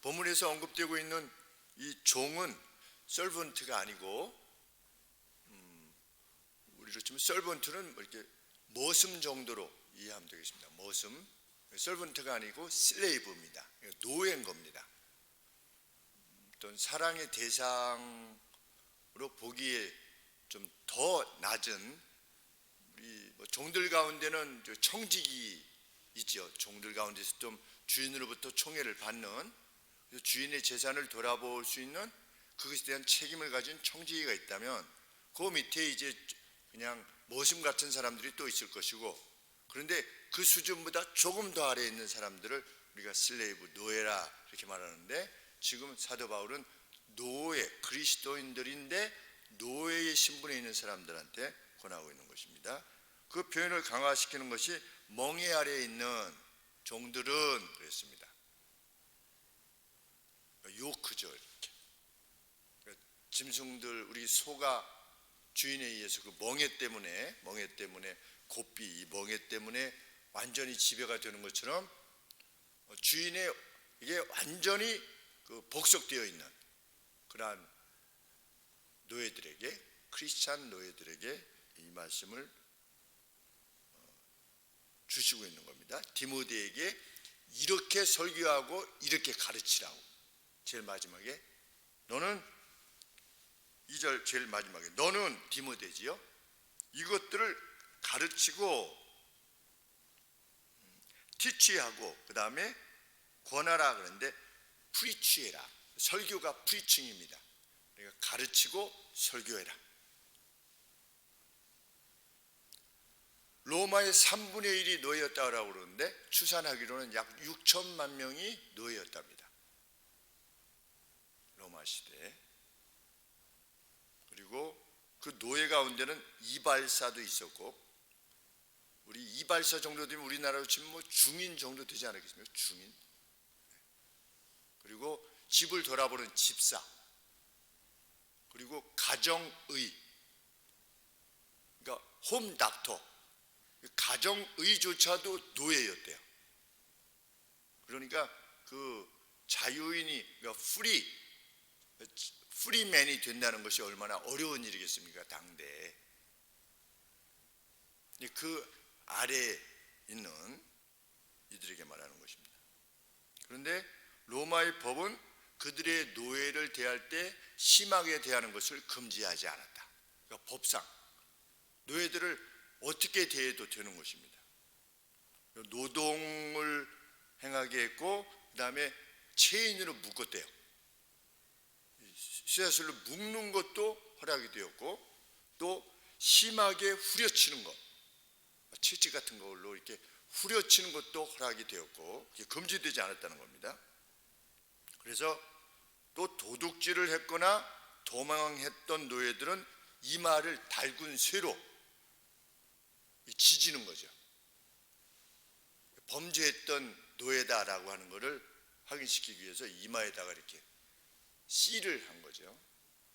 본문에서 언급되고 있는 이 종은 서번트가 아니고, 우리로 치면 서번트는 이렇게 머슴 정도로 이해하면 되겠습니다. 머슴, 서번트가 아니고 슬레이브입니다. 노예인 겁니다. 어떤 사랑의 대상으로 보기에 좀 더 낮은, 우리 종들 가운데는 청직이 있죠. 종들 가운데서 좀 주인으로부터 총애를 받는, 주인의 재산을 돌아볼 수 있는 그것에 대한 책임을 가진 청지기가 있다면, 그 밑에 이제 그냥 머슴 같은 사람들이 또 있을 것이고, 그런데 그 수준보다 조금 더 아래에 있는 사람들을 우리가 슬레이브, 노예라 이렇게 말하는데, 지금 사도 바울은 노예, 그리스도인들인데 노예의 신분에 있는 사람들한테 권하고 있는 것입니다. 그 표현을 강화시키는 것이 멍에 아래에 있는 종들은 그랬습니다. 요크죠. 이렇게 짐승들, 우리 소가 주인에 의해서 그 멍에 때문에 고삐, 이 멍에 때문에 완전히 지배가 되는 것처럼, 주인의 이게 완전히 그 복속되어 있는 그러한 노예들에게, 크리스찬 노예들에게 이 말씀을 주시고 있는 겁니다. 디모데에게 이렇게 설교하고 이렇게 가르치라고. 제일 마지막에 너는, 2절 제일 마지막에 너는 디모데지요, 이것들을 가르치고 티치하고 그 다음에 권하라 그러는데, 프리치해라. 설교가 프리칭입니다. 그러니까 가르치고 설교해라. 로마의 3분의 1이 노예였다고 그러는데, 추산하기로는 약 6천만 명이 노예였답니다. 로마 시대에. 그리고 그 노예 가운데는 이발사도 있었고, 우리 이발사 정도 되면 우리나라로 치면 중인 정도 되지 않겠습니까? 중인. 그리고 집을 돌아보는 집사, 그리고 가정의, 그러니까 홈닥터, 가정의조차도 노예였대요. 그러니까 그 자유인이, 그러니까 프리맨이 된다는 것이 얼마나 어려운 일이겠습니까? 당대에. 그 아래에 있는 이들에게 말하는 것입니다. 그런데 로마의 법은 그들의 노예를 대할 때 심하게 대하는 것을 금지하지 않았다. 그러니까 법상 노예들을 어떻게 대해도 되는 것입니다. 노동을 행하게 했고, 그 다음에 체인으로 묶었대요. 쇠사슬로 묶는 것도 허락이 되었고, 또 심하게 후려치는 것, 채찍 같은 걸로 이렇게 후려치는 것도 허락이 되었고, 금지되지 않았다는 겁니다. 그래서 또 도둑질을 했거나 도망했던 노예들은 이마를 달군 쇠로 지지는 거죠. 범죄했던 노예다라고 하는 것을 확인시키기 위해서 이마에다가 이렇게 씨를 한 거죠.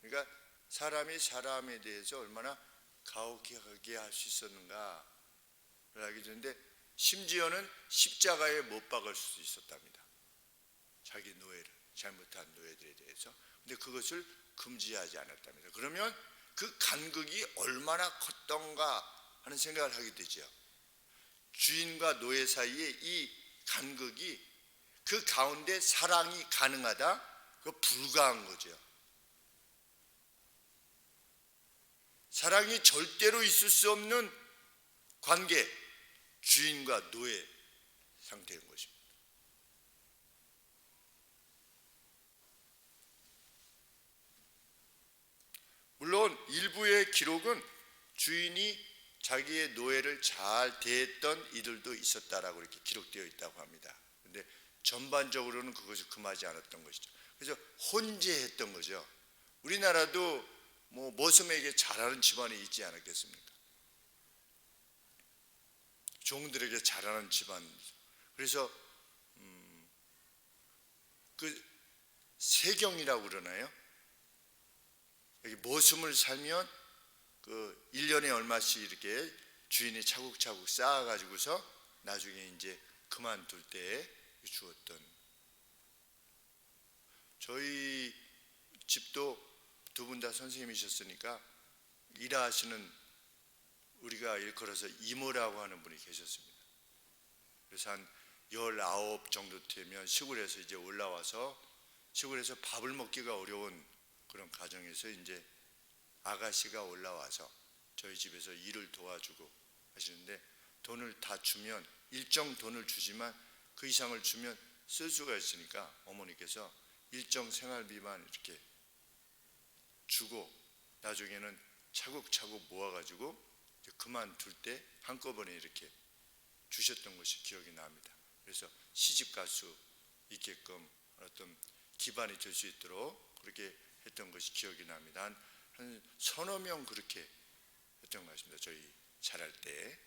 그러니까 사람이 사람에 대해서 얼마나 가혹하게 할 수 있었는가를 알게 되는데, 심지어는 십자가에 못 박을 수도 있었답니다. 자기 노예를, 잘못한 노예들에 대해서. 근데 그것을 금지하지 않았답니다. 그러면 그 간극이 얼마나 컸던가 하는 생각을 하게 되죠. 주인과 노예 사이에 이 간극이, 그 가운데 사랑이 가능하다, 그거 불가한 거죠. 사랑이 절대로 있을 수 없는 관계, 주인과 노예 상태인 것입니다. 물론 일부의 기록은 주인이 자기의 노예를 잘 대했던 이들도 있었다라고 이렇게 기록되어 있다고 합니다. 그런데 전반적으로는 그것이 금하지 않았던 것이죠. 그래서 혼재했던 거죠. 우리나라도 머슴에게 잘하는 집안이 있지 않았겠습니까? 종들에게 잘하는 집안. 그래서 그 세경이라고 그러나요? 여기 머슴을 살면 그 1년에 얼마씩 이렇게 주인이 차곡차곡 쌓아가지고서 나중에 이제 그만둘 때 주었던 저희 집도 두 분 다 선생님이셨으니까 일하시는 우리가 일컬어서 이모라고 하는 분이 계셨습니다. 그래서 한 19 정도 되면 시골에서 이제 올라와서 시골에서 밥을 먹기가 어려운 그런 가정에서 이제 아가씨가 올라와서 저희 집에서 일을 도와주고 하시는데, 돈을 다 주면 일정 돈을 주지만 그 이상을 주면 쓸 수가 있으니까 어머니께서 일정 생활비만 이렇게 주고 나중에는 차곡차곡 모아가지고 그만둘 때 한꺼번에 이렇게 주셨던 것이 기억이 납니다. 그래서 시집갈 수 있게끔 어떤 기반이 될 수 있도록 그렇게 했던 것이 기억이 납니다. 한 서너 명 그렇게 했던 것 같습니다. 저희 자랄 때.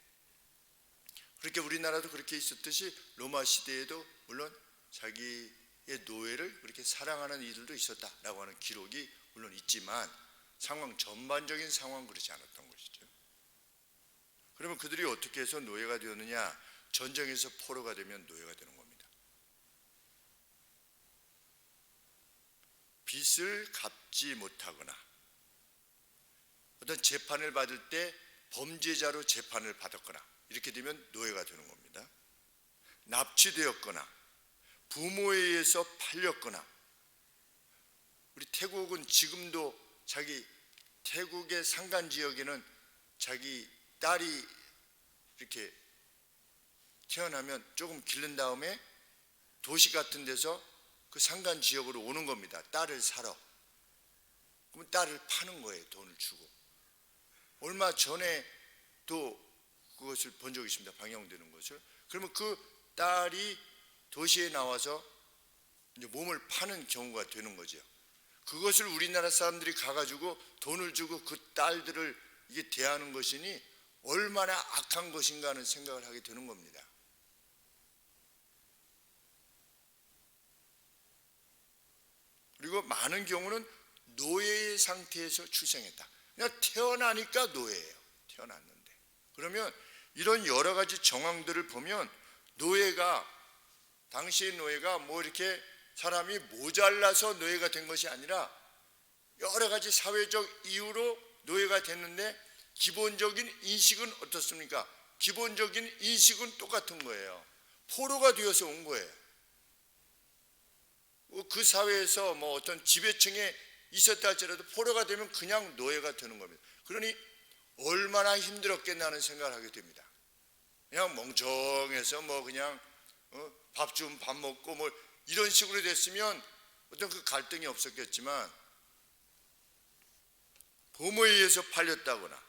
그렇게 우리나라도 그렇게 있었듯이 로마 시대에도 물론 자기의 노예를 그렇게 사랑하는 이들도 있었다라고 하는 기록이 물론 있지만 전반적인 상황은 그렇지 않았던 것이죠. 그러면 그들이 어떻게 해서 노예가 되었느냐? 전쟁에서 포로가 되면 노예가 되는 겁니다. 빚을 갚지 못하거나 어떤 재판을 받을 때 범죄자로 재판을 받았거나 이렇게 되면 노예가 되는 겁니다. 납치되었거나 부모에 의해서 팔렸거나, 우리 태국은 지금도 태국의 산간 지역에는 자기 딸이 이렇게 태어나면 조금 기른 다음에 도시 같은 데서 그 산간 지역으로 오는 겁니다. 딸을 사러. 그러면 딸을 파는 거예요. 돈을 주고. 얼마 전에도 그것을 본 적이 있습니다. 방영되는 것을. 그러면 그 딸이 도시에 나와서 이제 몸을 파는 경우가 되는 거죠. 그것을 우리나라 사람들이 가가지고 돈을 주고 그 딸들을 이게 대하는 것이니 얼마나 악한 것인가 하는 생각을 하게 되는 겁니다. 그리고 많은 경우는 노예의 상태에서 출생했다. 그냥 태어나니까 노예예요. 태어났는데. 그러면 이런 여러 가지 정황들을 보면 당시의 노예가 뭐 이렇게 사람이 모자라서 노예가 된 것이 아니라 여러 가지 사회적 이유로 노예가 됐는데 기본적인 인식은 어떻습니까? 기본적인 인식은 똑같은 거예요. 포로가 되어서 온 거예요. 그 사회에서 뭐 어떤 지배층에 있었다 할지라도 포로가 되면 그냥 노예가 되는 겁니다. 그러니 얼마나 힘들었겠나 하는 생각을 하게 됩니다. 그냥 멍청해서 뭐 그냥 밥 주면 밥 먹고 뭐 이런 식으로 됐으면 어떤 그 갈등이 없었겠지만, 부모에 의해서 팔렸다거나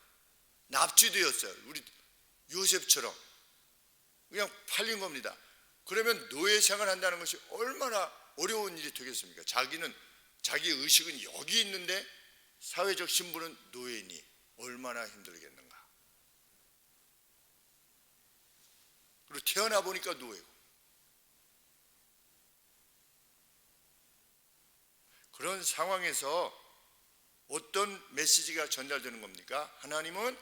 납치되었어요. 우리 요셉처럼 그냥 팔린 겁니다. 그러면 노예 생활한다는 것이 얼마나 어려운 일이 되겠습니까? 자기 의식은 여기 있는데 사회적 신분은 노예니 얼마나 힘들겠는가. 그리고 태어나 보니까 노예고. 그런 상황에서 어떤 메시지가 전달되는 겁니까? 하나님은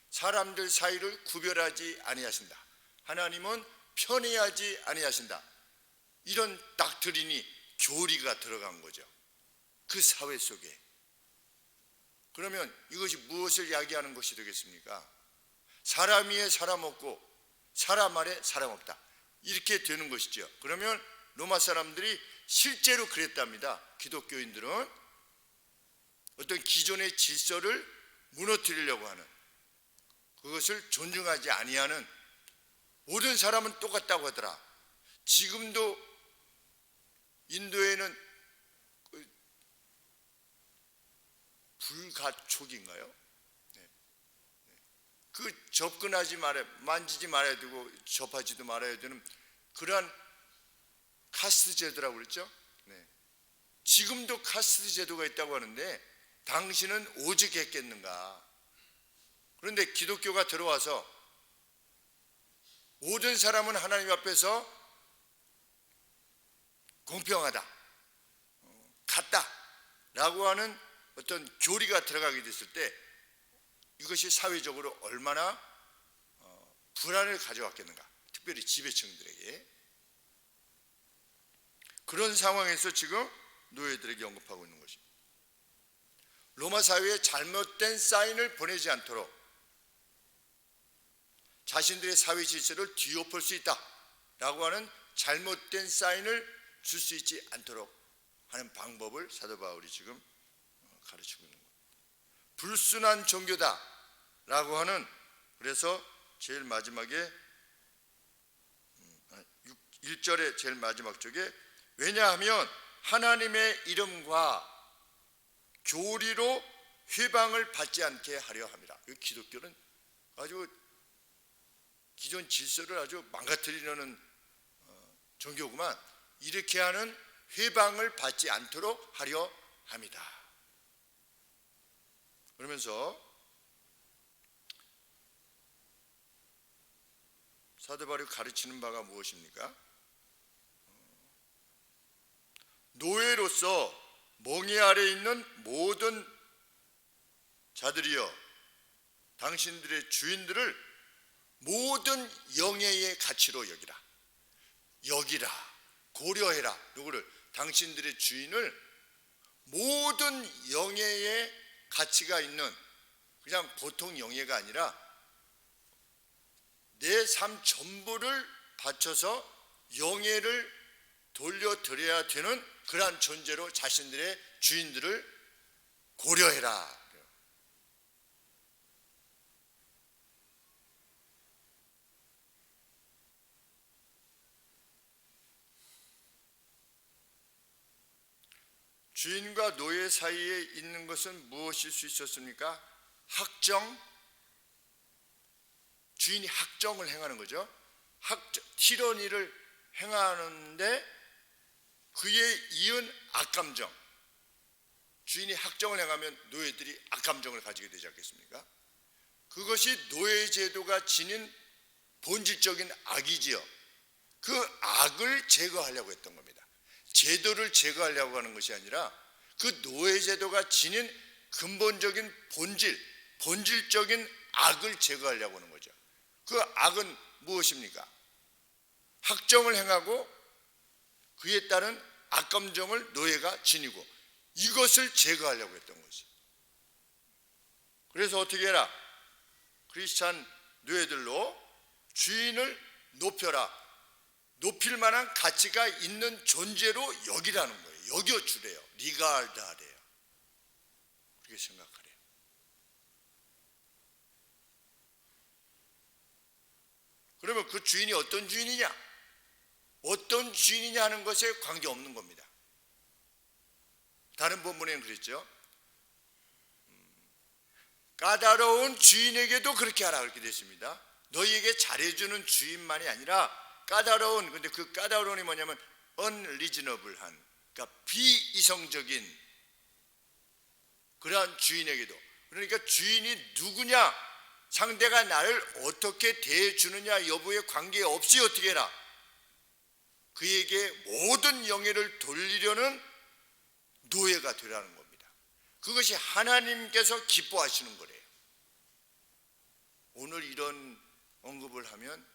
사람들 사이를 구별하지 아니하신다. 하나님은 편애하지 아니하신다. 이런 닥트린이, 교리가 들어간 거죠. 그 사회 속에. 그러면 이것이 무엇을 이야기하는 것이 되겠습니까? 사람 위에 사람 없고 사람 아래 사람 없다. 이렇게 되는 것이죠. 그러면 로마 사람들이 실제로 그랬답니다. 기독교인들은 어떤 기존의 질서를 무너뜨리려고 하는, 그것을 존중하지 아니하는, 모든 사람은 똑같다고 하더라. 지금도 인도에는 불가촉인가요? 그 접근하지 말아야, 만지지 말아야 되고 접하지도 말아야 되는 그러한 카스트 제도라고 그랬죠. 지금도 카스트 제도가 있다고 하는데 당신은 오직했겠는가? 그런데 기독교가 들어와서 모든 사람은 하나님 앞에서 공평하다, 같다라고 하는 어떤 교리가 들어가게 됐을 때 이것이 사회적으로 얼마나 불안을 가져왔겠는가, 특별히 지배층들에게. 그런 상황에서 지금 노예들에게 언급하고 있는 것입니다. 로마 사회에 잘못된 사인을 보내지 않도록 자신들의 사회 질서를 뒤엎을 수 있다라고 하는 잘못된 사인을 줄 수 있지 않도록 하는 방법을 사도 바울이 지금 가르치고 있는 겁니다. 불순한 종교다라고 하는, 그래서 제일 마지막에 1절의 제일 마지막 쪽에 왜냐하면 하나님의 이름과 교리로 회방을 받지 않게 하려 함이라. 기독교는 아주 기존 질서를 아주 망가뜨리려는 종교구만. 이렇게 하는 회방을 받지 않도록 하려 합니다. 그러면서 사도 바울이 가르치는 바가 무엇입니까? 노예로서 멍에 아래 있는 모든 자들이여 당신들의 주인들을 모든 영예의 가치로 여기라, 고려해라. 누구를? 당신들의 주인을 모든 영예의 가치가 있는, 그냥 보통 영예가 아니라 내 삶 전부를 바쳐서 영예를 돌려드려야 되는 그러한 존재로 자신들의 주인들을 고려해라. 주인과 노예 사이에 있는 것은 무엇일 수 있었습니까? 학정. 주인이 학정을 행하는 거죠. 티러니를 행하는데 그에 이은 악감정. 주인이 학정을 행하면 노예들이 악감정을 가지게 되지 않겠습니까? 그것이 노예제도가 지닌 본질적인 악이지요. 그 악을 제거하려고 했던 겁니다. 제도를 제거하려고 하는 것이 아니라 그 노예제도가 지닌 근본적인 본질적인 악을 제거하려고 하는 거죠. 그 악은 무엇입니까? 학정을 행하고 그에 따른 악감정을 노예가 지니고, 이것을 제거하려고 했던 거지. 그래서 어떻게 해라? 크리스찬 노예들로 주인을 높여라. 높일 만한 가치가 있는 존재로 여기라는 거예요. 여겨주래요. 리가르다래요. 그렇게 생각하래요. 그러면 그 주인이 어떤 주인이냐? 어떤 주인이냐 하는 것에 관계없는 겁니다. 다른 본문에는 그랬죠. 까다로운 주인에게도 그렇게 하라 그렇게 됐습니다. 너희에게 잘해주는 주인만이 아니라 까다로운, 근데 그 까다로운이 뭐냐면 unreasonable한, 그러니까 비이성적인 그러한 주인에게도, 그러니까 주인이 누구냐, 상대가 나를 어떻게 대해주느냐 여부에 관계없이 어떻게 해라? 그에게 모든 영예를 돌리려는 노예가 되라는 겁니다. 그것이 하나님께서 기뻐하시는 거래요. 오늘 이런 언급을 하면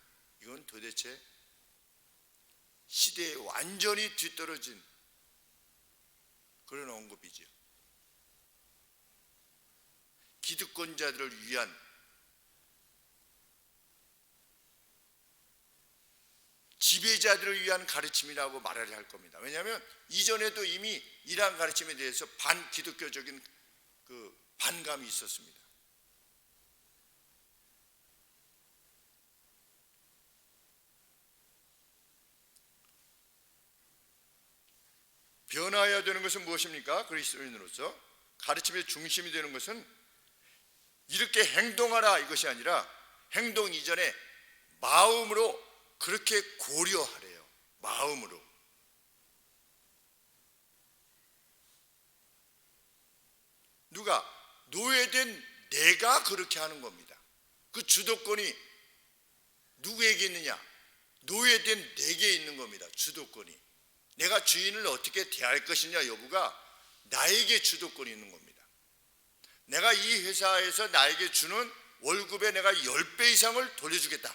이건 도대체 시대에 완전히 뒤떨어진 그런 언급이죠. 기득권자들을 위한, 지배자들을 위한 가르침이라고 말을 할 겁니다. 왜냐하면 이전에도 이미 이러한 가르침에 대해서 반기독교적인 그 반감이 있었습니다. 변화해야 되는 것은 무엇입니까? 그리스도인으로서 가르침의 중심이 되는 것은 이렇게 행동하라 이것이 아니라 행동 이전에 마음으로 그렇게 고려하래요. 마음으로. 누가? 노예된 내가 그렇게 하는 겁니다. 그 주도권이 누구에게 있느냐? 노예된 내게 있는 겁니다. 주도권이. 내가 주인을 어떻게 대할 것이냐 여부가 나에게 주도권이 있는 겁니다. 내가 이 회사에서 나에게 주는 월급에 내가 10배 이상을 돌려주겠다.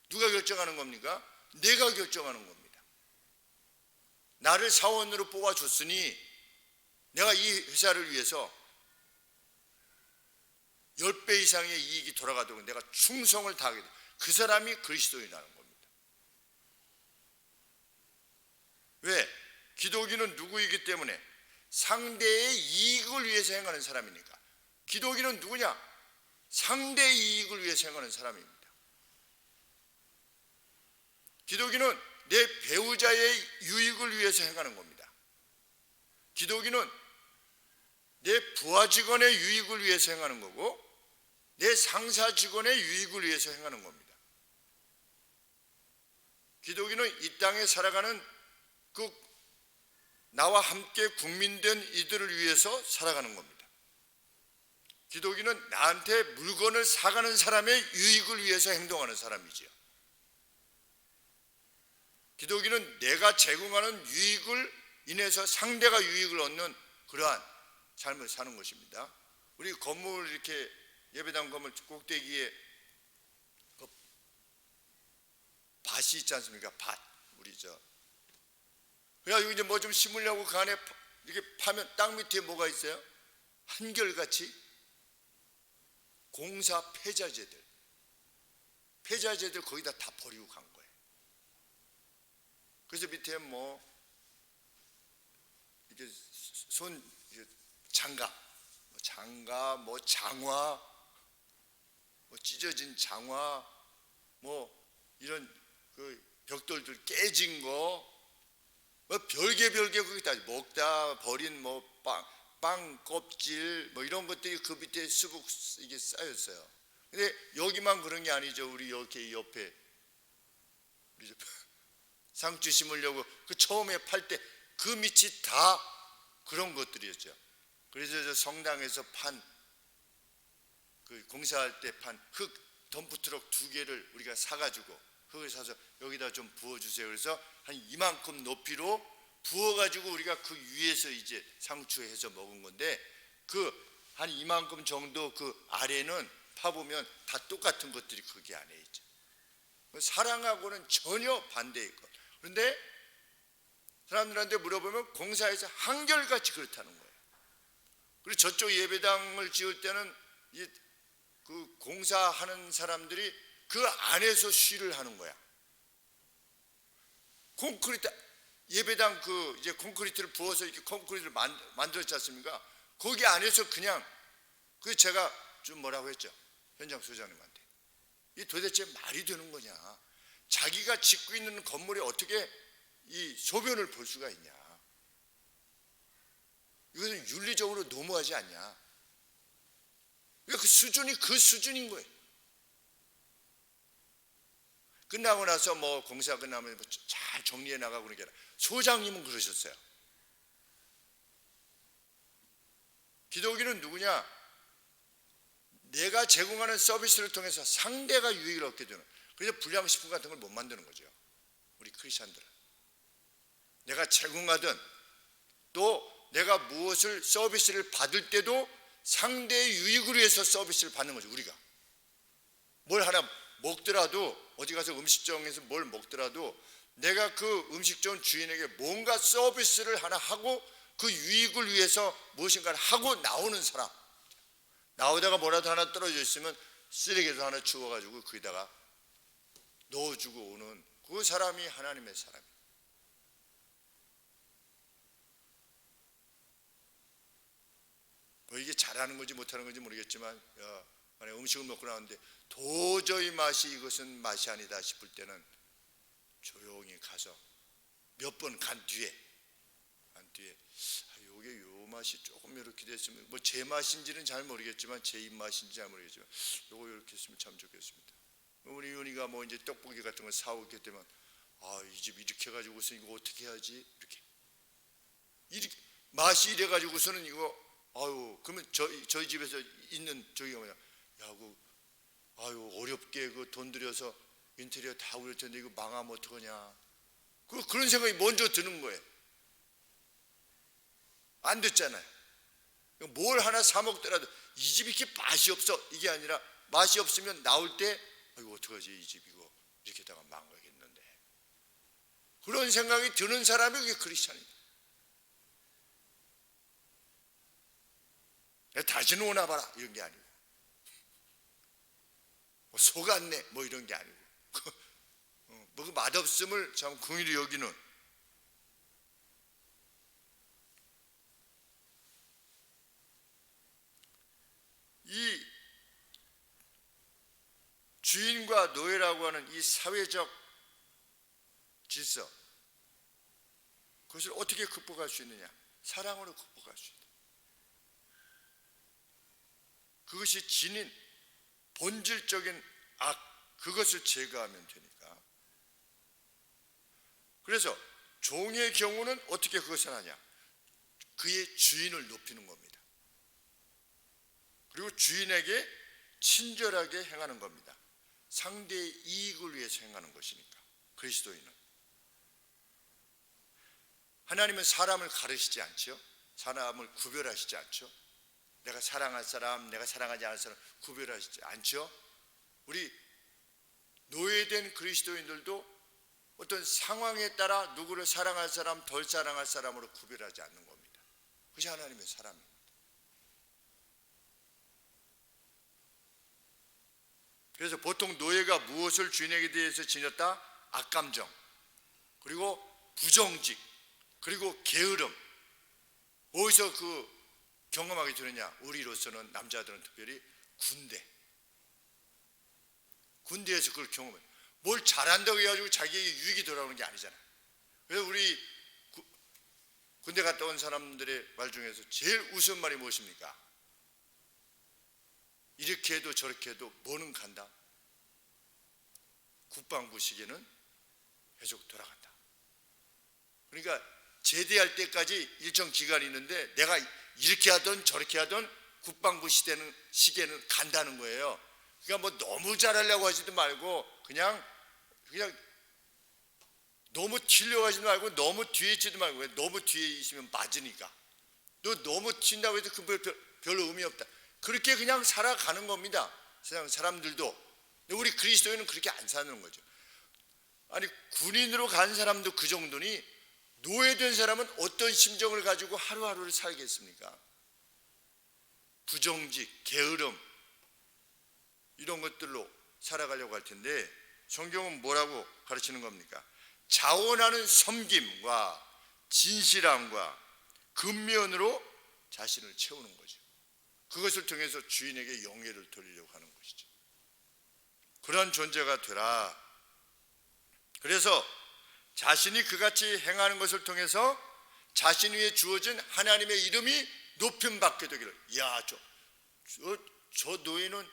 누가 결정하는 겁니까? 내가 결정하는 겁니다. 나를 사원으로 뽑아줬으니 내가 이 회사를 위해서 10배 이상의 이익이 돌아가도록 내가 충성을 다하게 돼. 그 사람이 그리스도인이라는 겁니다. 왜? 기독인은 누구이기 때문에? 상대의 이익을 위해서 행하는 사람이니까. 기독인은 누구냐? 상대의 이익을 위해서 행하는 사람입니다. 기독인은 내 배우자의 유익을 위해서 행하는 겁니다. 기독인은 내 부하 직원의 유익을 위해서 행하는 거고, 내 상사 직원의 유익을 위해서 행하는 겁니다. 기독인은 이 땅에 살아가는 그 나와 함께 국민된 이들을 위해서 살아가는 겁니다. 기독인은 나한테 물건을 사가는 사람의 유익을 위해서 행동하는 사람이지요. 기독인은 내가 제공하는 유익을 인해서 상대가 유익을 얻는 그러한 삶을 사는 것입니다. 우리 건물 이렇게 예배당 건물 꼭대기에 그 밭이 있지 않습니까? 밭. 우리 그래가지고 이제 뭐 좀 심으려고 그 안에 이렇게 파면 땅 밑에 뭐가 있어요? 한결같이 공사 폐자재들 거기다 다 버리고 간 거예요. 그래서 밑에 뭐 이게 장갑, 뭐 장화, 뭐 찢어진 장화, 뭐 이런 그 벽돌들 깨진 거, 뭐 별개 거기다 먹다 버린 뭐 빵 껍질 뭐 이런 것들이 그 밑에 수북 이게 쌓였어요. 근데 여기만 그런 게 아니죠. 우리 이렇게 옆에 우리 상추 심으려고 그 처음에 팔 때 그 밑이 다 그런 것들이었죠. 그래서 저 성당에서 판 그 공사할 때 판 흙 덤프트럭 2개를 우리가 사가지고 흙을 사서 여기다 좀 부어주세요. 그래서 한 이만큼 높이로 부어가지고 우리가 그 위에서 이제 상추해서 먹은 건데 그 한 이만큼 정도 그 아래는 파보면 다 똑같은 것들이 거기 안에 있죠. 사랑하고는 전혀 반대의 것. 그런데 사람들한테 물어보면 공사에서 한결같이 그렇다는 거예요. 그리고 저쪽 예배당을 지을 때는 그 공사하는 사람들이 그 안에서 쉬를 하는 거야. 콘크리트 예배당 그 이제 콘크리트를 부어서 이렇게 콘크리트를 만들었지 않습니까? 거기 안에서 그냥 그 제가 좀 뭐라고 했죠. 현장 소장님한테 이 도대체 말이 되는 거냐? 자기가 짓고 있는 건물에 어떻게 이 소변을 볼 수가 있냐? 이것은 윤리적으로 너무하지 않냐? 그 수준이 그 수준인 거예요. 끝나고 나서 뭐 공사 끝나면 잘 정리해 나가고 그러는 게 아니라 소장님은 그러셨어요. 기독인은 누구냐? 내가 제공하는 서비스를 통해서 상대가 유익을 얻게 되는. 그래서 불량식품 같은 걸 못 만드는 거죠. 우리 크리스찬들은. 내가 제공하든 또 내가 무엇을 서비스를 받을 때도 상대의 유익을 위해서 서비스를 받는 거죠. 우리가 뭘 하나 먹더라도 어디 가서 음식점에서 뭘 먹더라도 내가 그 음식점 주인에게 뭔가 서비스를 하나 하고 그 유익을 위해서 무엇인가를 하고 나오는 사람. 나오다가 뭐라도 하나 떨어져 있으면 쓰레기도 하나 주워가지고 거기다가 넣어주고 오는 그 사람이 하나님의 사람이에요. 뭐 이게 잘하는 건지 못하는 건지 모르겠지만 만약 음식을 먹고 나왔는데 도저히 이것은 맛이 아니다 싶을 때는 조용히 가서 몇 번 간 뒤에 요게 요 맛이 조금 이렇게 됐으면 뭐 제 맛인지는 잘 모르겠지만 제 입맛인지 잘 모르겠지만 요거 이렇게 했으면 참 좋겠습니다. 우리 윤희가 뭐 이제 떡볶이 같은 거 사오게 되면 이 집 이렇게 해가지고서 이거 어떻게 해야지 이렇게 맛이 이래 가지고서는 이거 그러면 저희 집에서 있는 저기가 뭐냐 어렵게 그 돈 들여서 인테리어 다 그럴 텐데 이거 망하면 어떡하냐 그런 생각이 먼저 드는 거예요. 안 됐잖아요. 뭘 하나 사 먹더라도 이 집이 이렇게 맛이 없어 이게 아니라 맛이 없으면 나올 때 이거 어떡하지 이 집 이거 이렇게다가 망가겠는데 그런 생각이 드는 사람이 그게 크리스찬입니다. 다시는 오나 봐라 이런 게 아니고, 뭐 속았네 뭐 이런 게 아니고, 뭐 그 맛없음을 참 긍휼히 여기는, 이 주인과 노예라고 하는 이 사회적 질서, 그것을 어떻게 극복할 수 있느냐? 사랑으로 극복할 수 있다. 그것이 지닌 본질적인 악, 그것을 제거하면 되니까. 그래서 종의 경우는 어떻게 그것을 하냐? 그의 주인을 높이는 겁니다. 그리고 주인에게 친절하게 행하는 겁니다. 상대의 이익을 위해서 행하는 것이니까. 그리스도인은 하나님은 사람을 가르치지 않죠. 사람을 구별하시지 않죠. 내가 사랑할 사람, 내가 사랑하지 않을 사람 구별하시지 않죠. 우리 노예된 그리스도인들도 어떤 상황에 따라 누구를 사랑할 사람, 덜 사랑할 사람으로 구별하지 않는 겁니다. 그것이 하나님의 사랑입니다. 그래서 보통 노예가 무엇을 주인에게 대해서 지녔다? 악감정, 그리고 부정직, 그리고 게으름. 어디서 그 경험하게 되느냐? 우리로서는, 남자들은 특별히 군대에서 그걸 경험해요. 뭘 잘한다고 해가지고 자기에게 유익이 돌아오는 게 아니잖아요. 그래서 우리 군대 갔다 온 사람들의 말 중에서 제일 우스운 말이 무엇입니까? 이렇게 해도 저렇게 해도 뭐는 간다? 국방부 시계는 계속 돌아간다. 그러니까 제대할 때까지 일정 기간이 있는데 내가 이렇게 하든 저렇게 하든 국방부 시계는 간다는 거예요. 그러니까 뭐 너무 잘하려고 하지도 말고 그냥 너무 튀려고 하지도 말고 너무 뒤에 있지도 말고. 왜? 너무 뒤에 있으면 맞으니까. 너 너무 튄다고 해도 별로 의미 없다. 그렇게 그냥 살아가는 겁니다. 세상 사람들도. 우리 그리스도인은 그렇게 안 사는 거죠. 아니, 군인으로 간 사람도 그 정도니 노예된 사람은 어떤 심정을 가지고 하루하루를 살겠습니까? 부정직, 게으름, 이런 것들로 살아가려고 할 텐데, 성경은 뭐라고 가르치는 겁니까? 자원하는 섬김과 진실함과 근면으로 자신을 채우는 거죠. 그것을 통해서 주인에게 영예를 돌리려고 하는 것이죠. 그러한 존재가 되라. 그래서 자신이 그같이 행하는 것을 통해서 자신 위에 주어진 하나님의 이름이 높임받게 되기를. 이야, 저 노예는,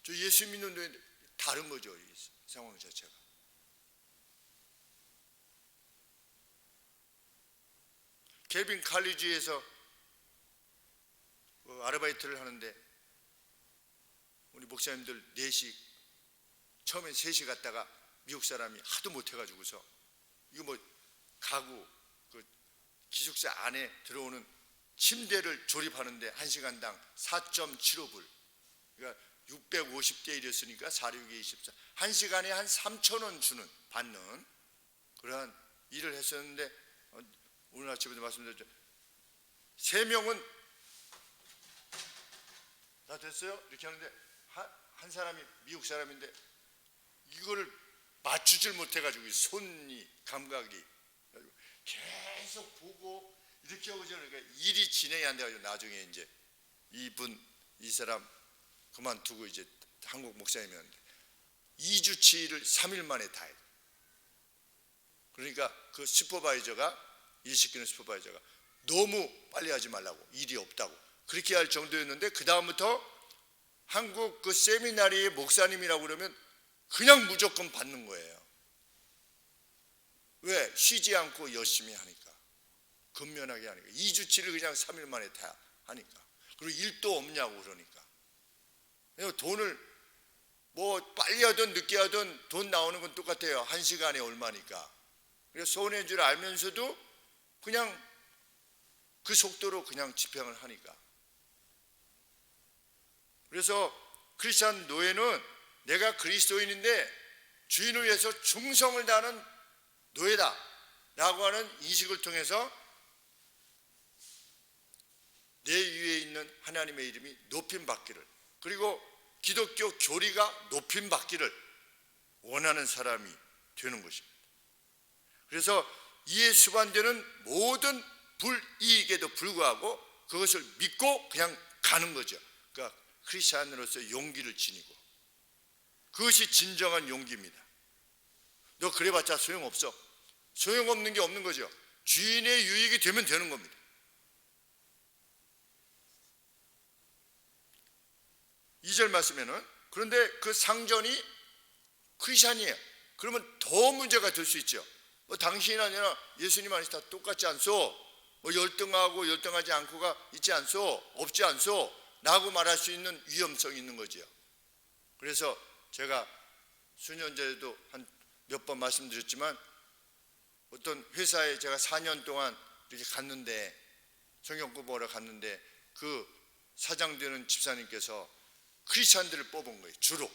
저 예수 믿는 노예는 다른 거죠. 이 상황 자체가. 켈빈 칼리지에서 아르바이트를 하는데 우리 목사님들 넷이, 처음엔 셋이 갔다가 미국 사람이 하도 못해가지고서 이거 뭐 가구, 그 기숙사 안에 들어오는 침대를 조립하는데 1시간당 4.75불, 그러니까 650대 1이었으니까 4, 6에 24, 1시간에 한 3,000원 받는 그러한 일을 했었는데, 오늘 아침에도 말씀드렸죠. 3명은 다 됐어요? 이렇게 하는데 한 사람이 미국 사람인데 이거를 맞추질 못해가지고 손이 감각이 계속 보고 이렇게 하고 그러니까 일이 진행이 안 돼가지고 나중에 이제 이 사람 그만두고 이제 한국 목사님이었는데 2주치를 3일 만에 다 해요. 그러니까 그 슈퍼바이저가, 일 시키는 슈퍼바이저가 너무 빨리 하지 말라고, 일이 없다고 그렇게 할 정도였는데, 그 다음부터 한국 그 세미나리의 목사님이라고 그러면 그냥 무조건 받는 거예요. 왜? 쉬지 않고 열심히 하니까, 근면하게 하니까. 2주치를 그냥 3일 만에 다 하니까. 그리고 일도 없냐고 그러니까. 돈을 뭐 빨리 하든 늦게 하든 돈 나오는 건 똑같아요. 1시간에 얼마니까. 그래서 손해인 줄 알면서도 그냥 그 속도로 그냥 집행을 하니까. 그래서 크리스찬 노예는 내가 그리스도인인데 주인을 위해서 충성을 다하는 노예다 라고 하는 인식을 통해서 내 위에 있는 하나님의 이름이 높임받기를, 그리고 기독교 교리가 높임받기를 원하는 사람이 되는 것입니다. 그래서 이에 수반되는 모든 불이익에도 불구하고 그것을 믿고 그냥 가는 거죠. 그러니까 크리스찬으로서 용기를 지니고, 그것이 진정한 용기입니다. 너 그래봤자 소용없어. 소용없는 게 없는 거죠. 주인의 유익이 되면 되는 겁니다. 이 절 말씀에는 그런데 그 상전이 크리스찬이에요. 그러면 더 문제가 될 수 있죠. 당신이 아니라 예수님 안에서 다 똑같지 않소? 열등하고 열등하지 않고가 있지 않소? 없지 않소? 라고 말할 수 있는 위험성이 있는 거죠. 그래서 제가 수년 전에도 한 몇 번 말씀드렸지만, 어떤 회사에 제가 4년 동안 이렇게 갔는데, 성경 공부하러 갔는데, 그 사장 되는 집사님께서 크리스찬들을 뽑은 거예요. 주로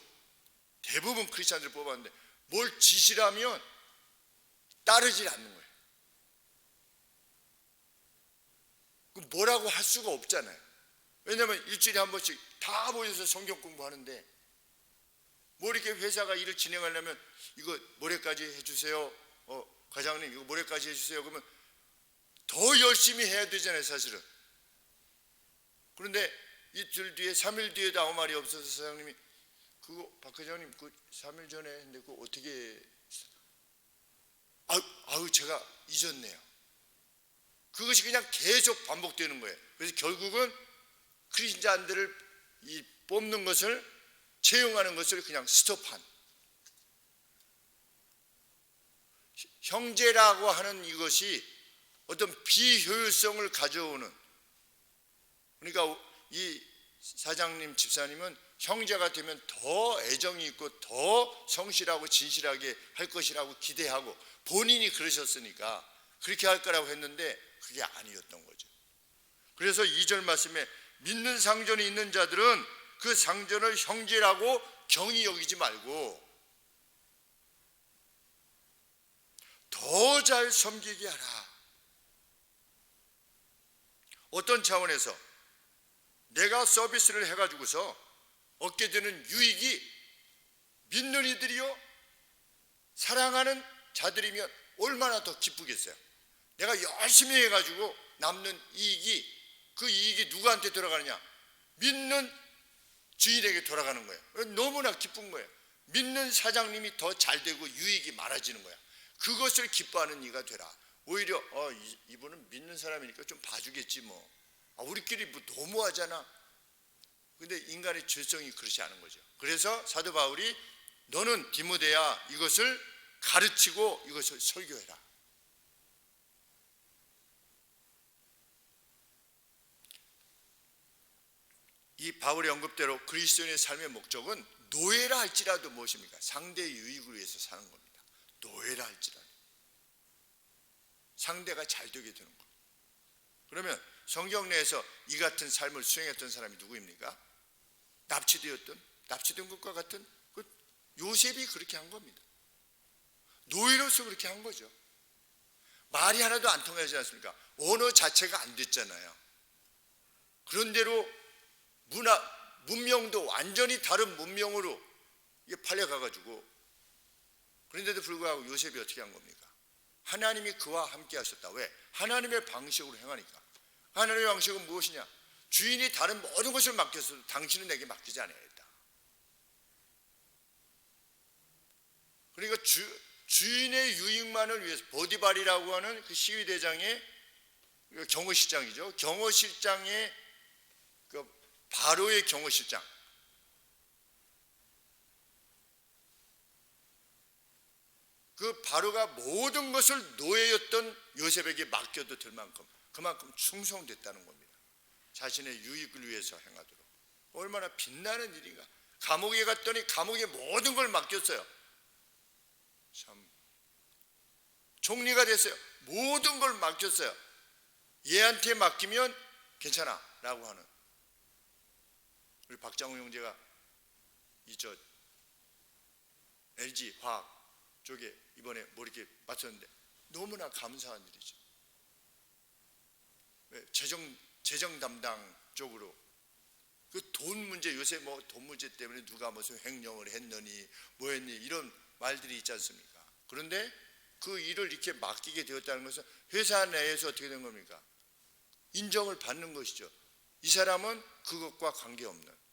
대부분 크리스찬들을 뽑았는데 뭘 지시라면 따르질 않는 거예요. 그럼 뭐라고 할 수가 없잖아요. 왜냐하면 일주일에 한 번씩 다 모여서 성경 공부하는데, 뭐 이렇게 회사가 일을 진행하려면 이거 모레까지 해주세요. 과장님 이거 모레까지 해주세요. 그러면 더 열심히 해야 되잖아요, 사실은. 그런데 이틀 뒤에 3일 뒤에도 아무 말이 없어서 사장님이 그거 박 회장님 그 3일 전에 했는데 그거 어떻게 아유 제가 잊었네요. 그것이 그냥 계속 반복되는 거예요. 그래서 결국은 크리스찬들을 뽑는 것을, 채용하는 것을 그냥 스톱한, 형제라고 하는 이것이 어떤 비효율성을 가져오는, 그러니까 이 사장님 집사님은 형제가 되면 더 애정이 있고 더 성실하고 진실하게 할 것이라고 기대하고 본인이 그러셨으니까 그렇게 할 거라고 했는데 그게 아니었던 거죠. 그래서 2절 말씀에 믿는 상전이 있는 자들은 그 상전을 형제라고 경히 여기지 말고 더 잘 섬기게 하라. 어떤 차원에서 내가 서비스를 해가지고서 얻게 되는 유익이 믿는 이들이요 사랑하는 자들이면 얼마나 더 기쁘겠어요. 내가 열심히 해가지고 남는 이익이, 그 이익이 누구한테 돌아가느냐? 믿는 주인에게 돌아가는 거예요. 너무나 기쁜 거예요. 믿는 사장님이 더 잘되고 유익이 많아지는 거야. 그것을 기뻐하는 이가 되라. 오히려 이분은 믿는 사람이니까 좀 봐주겠지 뭐. 우리끼리 뭐 너무하잖아. 근데 인간의 죄성이 그렇지 않은 거죠. 그래서 사도 바울이 너는 디모데야 이것을 가르치고 이것을 설교해라. 이 바울의 언급대로 그리스도인의 삶의 목적은 노예라 할지라도 무엇입니까? 상대의 유익을 위해서 사는 겁니다. 노예라 할지라도 상대가 잘 되게 되는 겁니다. 그러면 성경 내에서 이 같은 삶을 수행했던 사람이 누구입니까? 납치된 것과 같은 그 요셉이 그렇게 한 겁니다. 노예로서 그렇게 한 거죠. 말이 하나도 안 통하지 않습니까? 언어 자체가 안 됐잖아요. 그런대로 문명도 완전히 다른 문명으로 이게 팔려가가지고, 그런데도 불구하고 요셉이 어떻게 한 겁니까? 하나님이 그와 함께 하셨다. 왜? 하나님의 방식으로 행하니까. 하나님의 방식은 무엇이냐? 주인이 다른 모든 것을 맡겼어도 당신은 내게 맡기지 않아야겠다. 그러니까 주인의 유익만을 위해서 보디발이라고 하는 그 시위대장의 경호실장이죠. 경호실장의 바로의 경호실장, 그 바로가 모든 것을 노예였던 요셉에게 맡겨도 될 만큼 그만큼 충성됐다는 겁니다. 자신의 유익을 위해서 행하도록. 얼마나 빛나는 일인가. 감옥에 갔더니 감옥에 모든 걸 맡겼어요. 참 총리가 됐어요. 모든 걸 맡겼어요. 얘한테 맡기면 괜찮아 라고 하는. 우리 박장우 형제가 LG 화학 쪽에 이번에 뭐 이렇게 맡았는데 너무나 감사한 일이죠. 재정 재정 담당 쪽으로 그 돈 문제, 요새 뭐 돈 문제 때문에 누가 무슨 횡령을 했느니 뭐 했니 이런 말들이 있지 않습니까? 그런데 그 일을 이렇게 맡기게 되었다는 것은 회사 내에서 어떻게 된 겁니까? 인정을 받는 것이죠. 이 사람은 그것과 관계없는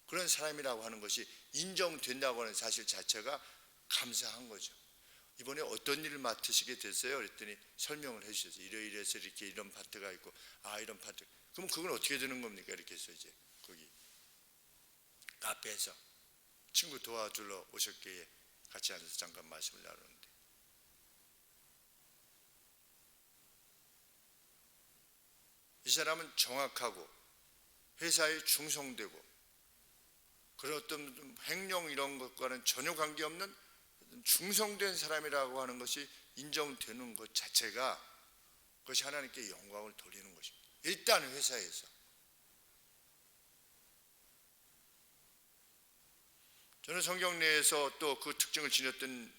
그런 사람이라고 하는 것이 인정된다고 하는 사실 자체가 감사한 거죠. 이번에 어떤 일을 맡으시게 됐어요? 그랬더니 설명을 해주셨어요. 이래서 이렇게 이런 파트가 있고 이런 파트. 그럼 그건 어떻게 되는 겁니까? 이렇게 해서 이제 거기 카페에서 친구 도와주러 오셨기에 같이 앉아서 잠깐 말씀을 나누는데, 이 사람은 정확하고 회사에 충성되고 그런 어떤 횡령 이런 것과는 전혀 관계없는 충성된 사람이라고 하는 것이 인정되는 것 자체가 그것이 하나님께 영광을 돌리는 것입니다. 일단 회사에서. 저는 성경 내에서 또 그 특징을 지녔던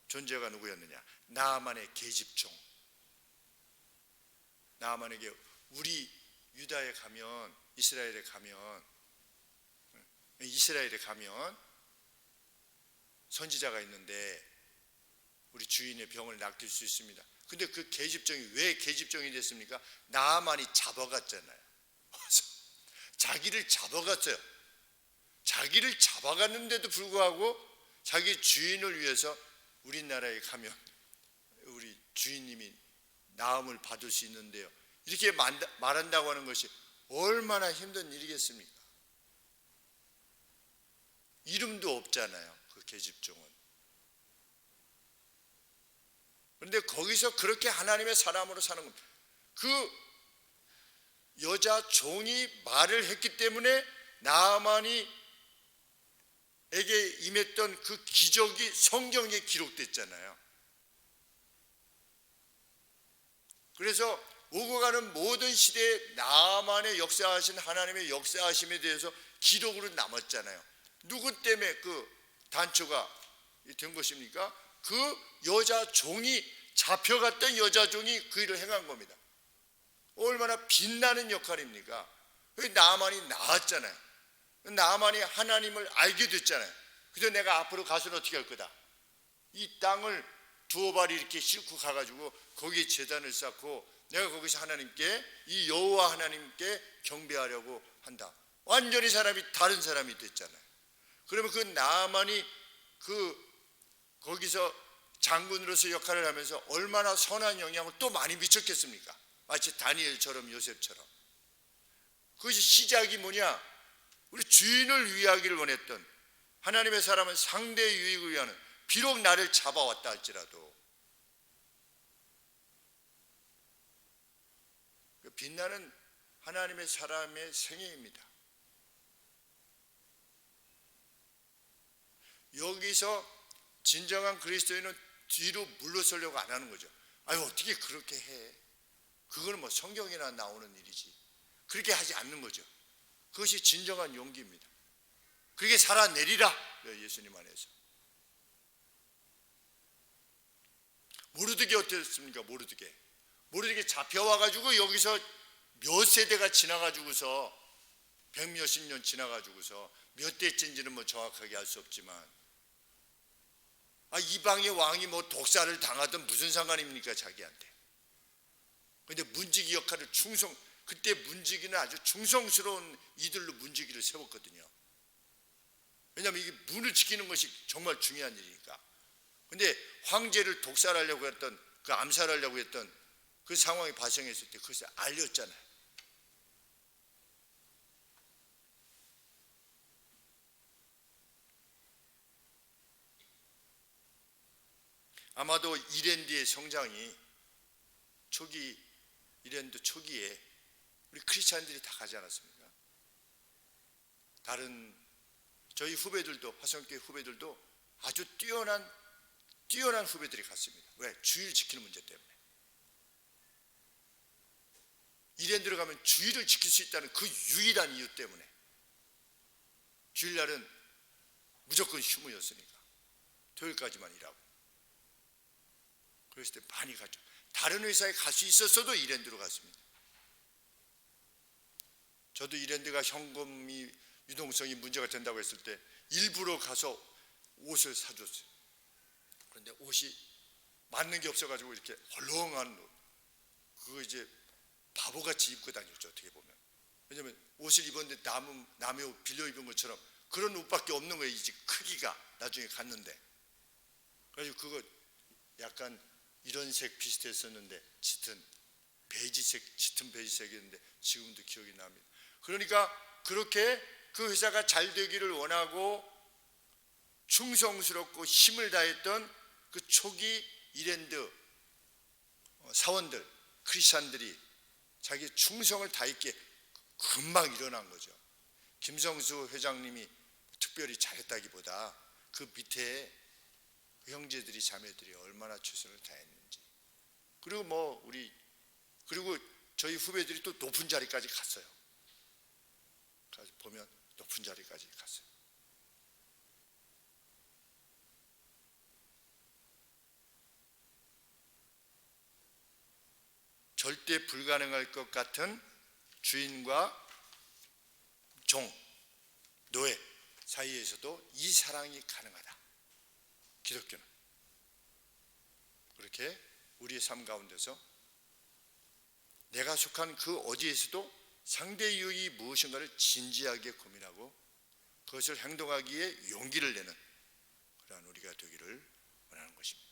존재가 누구였느냐? 나아만의 계집종. 나아만에게 우리 유다에 가면 이스라엘에 가면 선지자가 있는데 우리 주인의 병을 낚을 수 있습니다. 근데 그 계집종이 왜 계집종이 됐습니까? 나아만이 잡아갔잖아요. 자기를 잡아갔어요. 자기를 잡아갔는데도 불구하고 자기 주인을 위해서 우리나라에 가면 우리 주인님이 나음을 받을 수 있는데요, 이렇게 말한다고 하는 것이 얼마나 힘든 일이겠습니까? 이름도 없잖아요, 그 계집종은. 그런데 거기서 그렇게 하나님의 사람으로 사는 겁니다. 그 여자 종이 말을 했기 때문에 나아만이 에게 임했던 그 기적이 성경에 기록됐잖아요. 그래서 오고 가는 모든 시대에 나아만의 역사하신 하나님의 역사하심에 대해서 기록으로 남았잖아요. 누구 때문에 그 단초가 된 것입니까? 그 여자 종이, 잡혀갔던 여자 종이 그 일을 행한 겁니다. 얼마나 빛나는 역할입니까? 나아만이 나았잖아요. 나아만이 하나님을 알게 됐잖아요. 그래서 내가 앞으로 가서는 어떻게 할 거다, 이 땅을 두어 발이 이렇게 싣고 가가지고 거기에 제단을 쌓고 내가 거기서 하나님께, 이 여호와 하나님께 경배하려고 한다. 완전히 다른 사람이 됐잖아요. 그러면 그 나아만이 거기서 장군으로서 역할을 하면서 얼마나 선한 영향을 또 많이 미쳤겠습니까? 마치 다니엘처럼 요셉처럼. 그것이 시작이 뭐냐? 우리 주인을 위하기를 원했던, 하나님의 사람은 상대의 유익을 위하는, 비록 나를 잡아왔다 할지라도 빛나는 하나님의 사람의 생애입니다. 여기서 진정한 그리스도인은 뒤로 물러서려고 안 하는 거죠. 어떻게 그렇게 해? 그거는 뭐 성경이나 나오는 일이지. 그렇게 하지 않는 거죠. 그것이 진정한 용기입니다. 그렇게 살아내리라, 예수님 안에서. 모르드게 어땠습니까? 모르드게 잡혀와가지고 여기서 몇 세대가 지나가지고서 100몇십 년 지나가지고서 몇 대째인지는 뭐 정확하게 알 수 없지만, 이방의 왕이 뭐 독사를 당하든 무슨 상관입니까, 자기한테. 근데 문지기 역할을 그때 문지기는 아주 충성스러운 이들로 문지기를 세웠거든요. 왜냐하면 이게 문을 지키는 것이 정말 중요한 일이니까. 근데 황제를 독살하려고 했던, 암살하려고 했던 그 상황이 발생했을 때 그것을 알렸잖아요. 아마도 이랜드의 성장이 이랜드 초기에 우리 크리스찬들이 다 가지 않았습니까? 다른 저희 후배들도, 화성교회 후배들도 아주 뛰어난 후배들이 갔습니다. 왜? 주의를 지키는 문제 때문에. 이랜드로 가면 주의를 지킬 수 있다는 그 유일한 이유 때문에. 주일날은 무조건 휴무였으니까 토요일까지만 일하고. 그랬을 때 많이 갔죠. 다른 회사에 갈 수 있었어도 이랜드로 갔습니다. 저도 이랜드가 현금이 유동성이 문제가 된다고 했을 때 일부러 가서 옷을 사줬어요. 그런데 옷이 맞는 게 없어가지고 이렇게 헐렁한 옷, 그거 이제 바보같이 입고 다녔죠, 어떻게 보면. 왜냐면 옷을 입었는데 남의 옷 빌려 입은 것처럼 그런 옷밖에 없는 거예요, 이제 크기가. 나중에 갔는데 그래서 그거 약간 이런 색 비슷했었는데 짙은 베이지색이었는데 지금도 기억이 납니다. 그러니까 그렇게 그 회사가 잘 되기를 원하고 충성스럽고 힘을 다했던 그 초기 이랜드 사원들, 크리스찬들이 자기 충성을 다했기에 금방 일어난 거죠. 김성수 회장님이 특별히 잘했다기보다 그 밑에 그 형제들이 자매들이 얼마나 최선을 다했는지, 그리고 저희 후배들이 또 높은 자리까지 갔어요. 가서 보면 높은 자리까지 갔어요. 절대 불가능할 것 같은 주인과 종, 노예 사이에서도 이 사랑이 가능하다. 기독교는 그렇게 우리의 삶 가운데서 내가 속한 그 어디에서도 상대 이익이 무엇인가를 진지하게 고민하고 그것을 행동하기에 용기를 내는 그러한 우리가 되기를 원하는 것입니다.